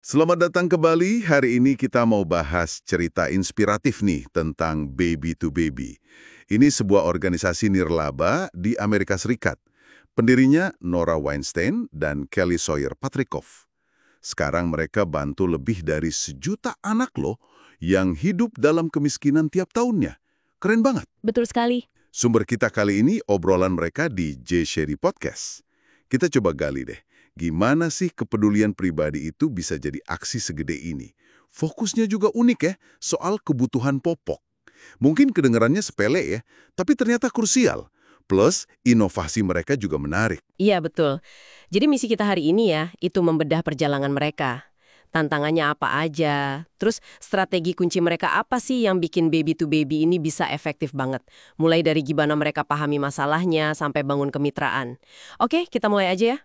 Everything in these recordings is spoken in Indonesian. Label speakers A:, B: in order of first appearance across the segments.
A: Selamat datang ke Bali. Hari ini kita mau bahas cerita inspiratif nih tentang Baby to Baby. Ini sebuah organisasi nirlaba di Amerika Serikat. Pendirinya Nora Weinstein dan Kelly Sawyer Patrikoff. Sekarang mereka bantu lebih dari 1 juta anak loh yang hidup dalam kemiskinan tiap tahunnya. Keren banget.
B: Betul sekali.
A: Sumber kita kali ini obrolan mereka di J Sherry Podcast. Kita coba gali deh. Gimana sih kepedulian pribadi itu bisa jadi aksi segede ini? Fokusnya juga unik ya, soal kebutuhan pokok. Mungkin kedengarannya sepele ya, tapi ternyata krusial. Plus, inovasi mereka juga menarik.
B: Iya, betul. Jadi misi kita hari ini ya, itu membedah perjalanan mereka. Tantangannya apa aja, terus strategi kunci mereka apa sih yang bikin baby to baby ini bisa efektif banget. Mulai dari gimana mereka pahami masalahnya sampai bangun kemitraan. Oke, kita mulai aja ya.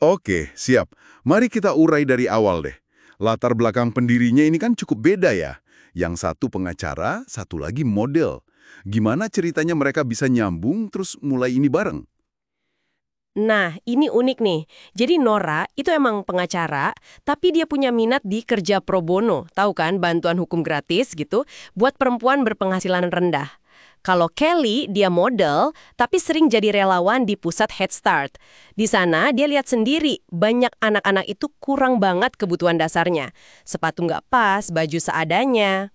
A: Oke, siap. Mari kita urai dari awal deh. Latar belakang pendirinya ini kan cukup beda ya. Yang satu pengacara, satu lagi model. Gimana ceritanya mereka bisa nyambung terus mulai ini bareng?
B: Nah, ini unik nih. Jadi Nora itu emang pengacara, tapi dia punya minat di kerja pro bono. Tahu kan, bantuan hukum gratis gitu, buat perempuan berpenghasilan rendah. Kalau Kelly, dia model, tapi sering jadi relawan di pusat Head Start. Di sana, dia lihat sendiri, banyak anak-anak itu kurang banget kebutuhan dasarnya. Sepatu nggak pas, baju seadanya.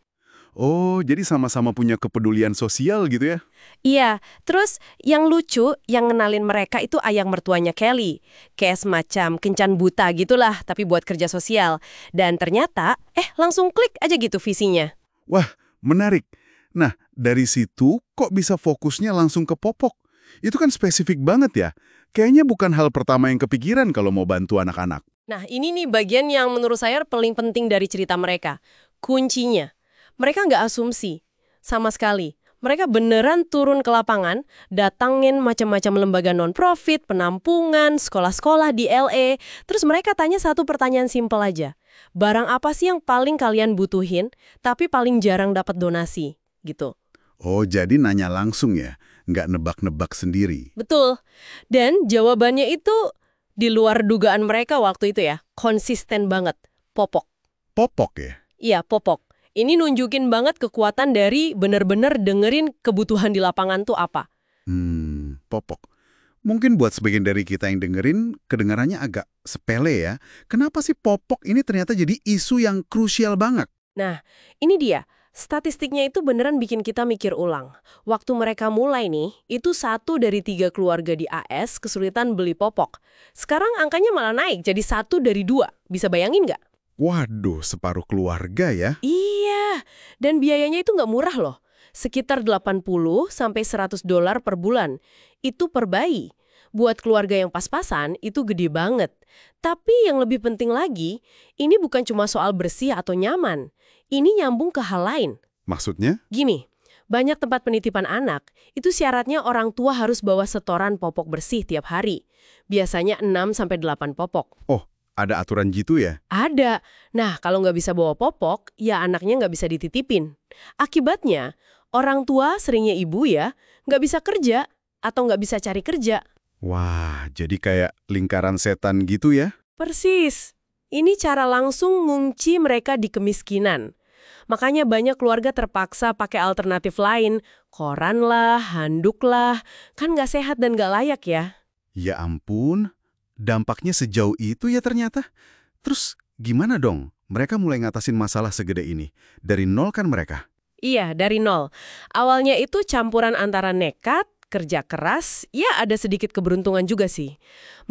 A: Oh, jadi sama-sama punya kepedulian sosial gitu ya?
B: Iya, terus yang lucu, yang ngenalin mereka itu ayang mertuanya Kelly. Kayak semacam kencan buta gitulah, tapi buat kerja sosial. Dan ternyata, langsung klik aja gitu visinya.
A: Wah, menarik. Nah, dari situ kok bisa fokusnya langsung ke popok? Itu kan spesifik banget ya. Kayaknya bukan hal pertama yang kepikiran kalau mau bantu anak-anak.
B: Nah, ini nih bagian yang menurut saya paling penting dari cerita mereka. Kuncinya, mereka nggak asumsi sama sekali. Mereka beneran turun ke lapangan, datangin macam-macam lembaga non-profit, penampungan, sekolah-sekolah di LA. Terus mereka tanya satu pertanyaan simpel aja. Barang apa sih yang paling kalian butuhin, tapi paling jarang dapat donasi? Gitu.
A: Oh, jadi nanya langsung ya, nggak nebak-nebak sendiri.
B: Betul. Dan jawabannya itu di luar dugaan mereka waktu itu ya. Konsisten banget. Popok.
A: Popok ya?
B: Iya, popok. Ini nunjukin banget kekuatan dari bener-bener dengerin kebutuhan di lapangan tuh apa.
A: Popok. Mungkin buat sebagian dari kita yang dengerin, kedengarannya agak sepele ya. Kenapa sih popok ini ternyata jadi isu yang krusial banget?
B: Nah, ini dia. Statistiknya itu beneran bikin kita mikir ulang. Waktu mereka mulai nih, itu 1 dari 3 keluarga di AS kesulitan beli popok. Sekarang angkanya malah naik jadi 1 dari 2. Bisa bayangin nggak?
A: Waduh, separuh keluarga ya?
B: Iya, dan biayanya itu nggak murah loh. Sekitar 80 sampai $100 per bulan. Itu per bayi. Buat keluarga yang pas-pasan, itu gede banget. Tapi yang lebih penting lagi, ini bukan cuma soal bersih atau nyaman. Ini nyambung ke hal lain.
A: Maksudnya?
B: Gini, banyak tempat penitipan anak, itu syaratnya orang tua harus bawa setoran popok bersih tiap hari. Biasanya 6-8 popok.
A: Oh, ada aturan gitu ya?
B: Ada. Nah, kalau nggak bisa bawa popok, ya anaknya nggak bisa dititipin. Akibatnya, orang tua, seringnya ibu ya, nggak bisa kerja atau nggak bisa cari kerja.
A: Wah, jadi kayak lingkaran setan gitu ya?
B: Persis. Ini cara langsung ngunci mereka di kemiskinan. Makanya banyak keluarga terpaksa pakai alternatif lain. Koran lah, handuk lah. Kan nggak sehat dan nggak layak ya.
A: Ya ampun, dampaknya sejauh itu ya ternyata. Terus gimana dong? Mereka mulai ngatasin masalah segede ini. Dari nol kan mereka?
B: Iya, dari nol. Awalnya itu campuran antara nekat, kerja keras, ya ada sedikit keberuntungan juga sih.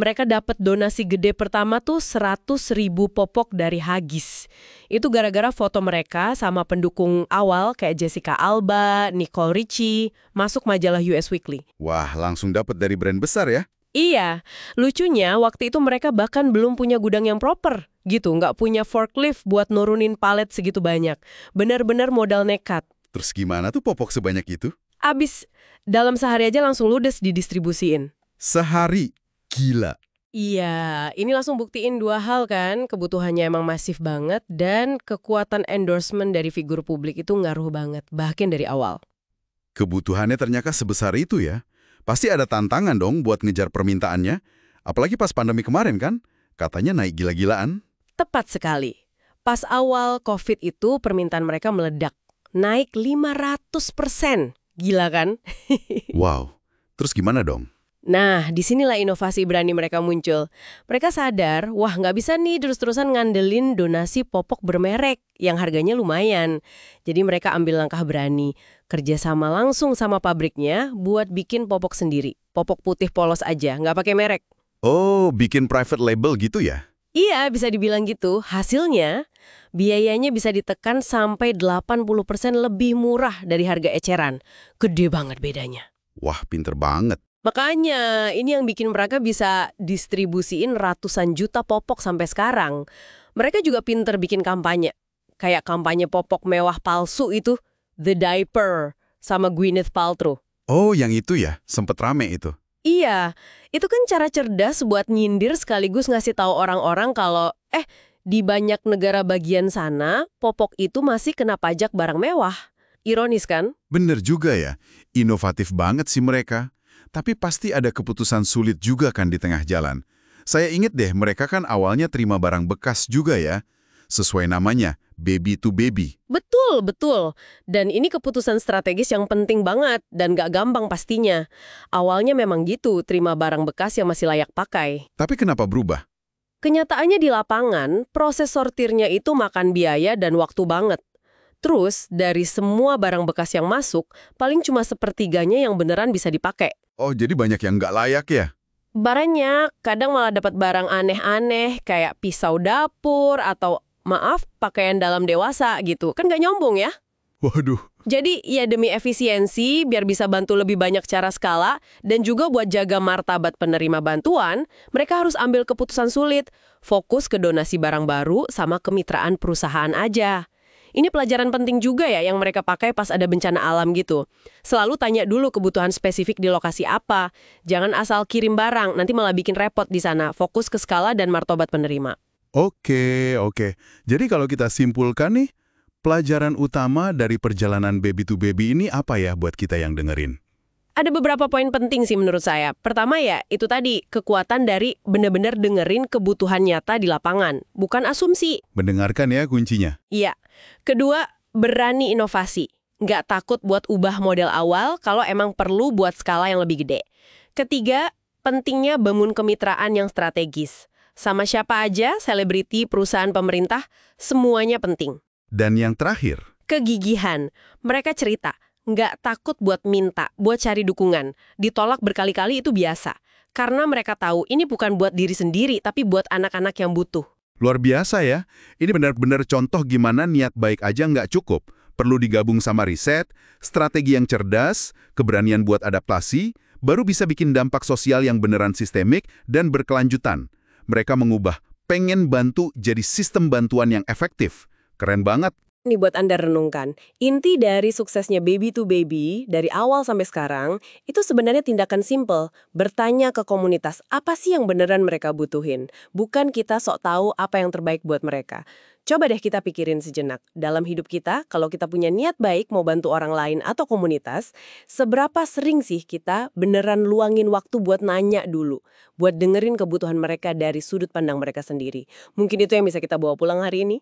B: Mereka dapat donasi gede pertama tuh 100.000 popok dari Haggis. Itu gara-gara foto mereka sama pendukung awal kayak Jessica Alba, Nicole Richie, masuk majalah US Weekly.
A: Wah, langsung dapat dari brand besar ya?
B: Iya, lucunya waktu itu mereka bahkan belum punya gudang yang proper, gitu. Nggak punya forklift buat nurunin palet segitu banyak. Benar-benar modal nekat.
A: Terus gimana tuh popok sebanyak itu?
B: Abis, dalam sehari aja langsung ludes didistribusiin.
A: Sehari? Gila.
B: Iya, ini langsung buktiin 2 hal kan, kebutuhannya emang masif banget dan kekuatan endorsement dari figur publik itu ngaruh banget, bahkan dari awal.
A: Kebutuhannya ternyata sebesar itu ya? Pasti ada tantangan dong buat ngejar permintaannya. Apalagi pas pandemi kemarin kan? Katanya naik gila-gilaan.
B: Tepat sekali. Pas awal COVID itu permintaan mereka meledak, naik 500%. Gila kan?
A: Wow, terus gimana dong?
B: Nah, disinilah inovasi berani mereka muncul. Mereka sadar, wah nggak bisa nih terus-terusan ngandelin donasi popok bermerek yang harganya lumayan. Jadi mereka ambil langkah berani, kerjasama langsung sama pabriknya buat bikin popok sendiri. Popok putih polos aja, nggak pakai merek.
A: Oh, bikin private label gitu ya?
B: Iya, bisa dibilang gitu. Hasilnya, biayanya bisa ditekan sampai 80% lebih murah dari harga eceran. Gede banget bedanya.
A: Wah, pinter banget.
B: Makanya, ini yang bikin mereka bisa distribusiin ratusan juta popok sampai sekarang. Mereka juga pinter bikin kampanye. Kayak kampanye popok mewah palsu itu, The Diaper, sama Gwyneth Paltrow.
A: Oh, yang itu ya? Sempet rame itu.
B: Iya, itu kan cara cerdas buat nyindir sekaligus ngasih tahu orang-orang kalau, di banyak negara bagian sana, popok itu masih kena pajak barang mewah. Ironis kan?
A: Bener juga ya. Inovatif banget sih mereka. Tapi pasti ada keputusan sulit juga kan di tengah jalan. Saya inget deh, mereka kan awalnya terima barang bekas juga ya. Sesuai namanya, baby to baby.
B: Betul, betul. Dan ini keputusan strategis yang penting banget dan gak gampang pastinya. Awalnya memang gitu, terima barang bekas yang masih layak pakai.
A: Tapi kenapa berubah?
B: Kenyataannya di lapangan, proses sortirnya itu makan biaya dan waktu banget. Terus, dari semua barang bekas yang masuk, paling cuma sepertiganya yang beneran bisa dipakai.
A: Oh, jadi banyak yang nggak layak ya?
B: Banyak, kadang malah dapat barang aneh-aneh kayak pisau dapur atau maaf, pakaian dalam dewasa gitu. Kan nggak nyombong ya?
A: Waduh.
B: Jadi ya demi efisiensi, biar bisa bantu lebih banyak cara skala, dan juga buat jaga martabat penerima bantuan, mereka harus ambil keputusan sulit, fokus ke donasi barang baru sama kemitraan perusahaan aja. Ini pelajaran penting juga ya yang mereka pakai pas ada bencana alam gitu. Selalu tanya dulu kebutuhan spesifik di lokasi apa. Jangan asal kirim barang, nanti malah bikin repot di sana. Fokus ke skala dan martabat penerima.
A: Oke. Jadi kalau kita simpulkan nih, pelajaran utama dari perjalanan baby to baby ini apa ya buat kita yang dengerin?
B: Ada beberapa poin penting sih menurut saya. Pertama ya, itu tadi, kekuatan dari benar-benar dengerin kebutuhan nyata di lapangan. Bukan asumsi.
A: Mendengarkan ya kuncinya.
B: Iya. Kedua, berani inovasi. Nggak takut buat ubah model awal kalau emang perlu buat skala yang lebih gede. Ketiga, pentingnya bangun kemitraan yang strategis. Sama siapa aja, selebriti, perusahaan, pemerintah, semuanya penting.
A: Dan yang terakhir,
B: Kegigihan. Mereka cerita, nggak takut buat minta, buat cari dukungan. Ditolak berkali-kali itu biasa. Karena mereka tahu ini bukan buat diri sendiri, tapi buat anak-anak yang butuh.
A: luar biasa ya. Ini benar-benar contoh gimana niat baik aja nggak cukup. Perlu digabung sama riset, strategi yang cerdas, keberanian buat adaptasi, baru bisa bikin dampak sosial yang beneran sistemik dan berkelanjutan. Mereka mengubah pengen bantu jadi sistem bantuan yang efektif. Keren banget.
B: Ini buat Anda renungkan. Inti dari suksesnya baby to baby, dari awal sampai sekarang, itu sebenarnya tindakan simple. Bertanya ke komunitas, apa sih yang beneran mereka butuhin? Bukan kita sok tahu apa yang terbaik buat mereka. Coba deh kita pikirin sejenak. Dalam hidup kita, kalau kita punya niat baik mau bantu orang lain atau komunitas, seberapa sering sih kita beneran luangin waktu buat nanya dulu? Buat dengerin kebutuhan mereka dari sudut pandang mereka sendiri. Mungkin itu yang bisa kita bawa pulang hari ini.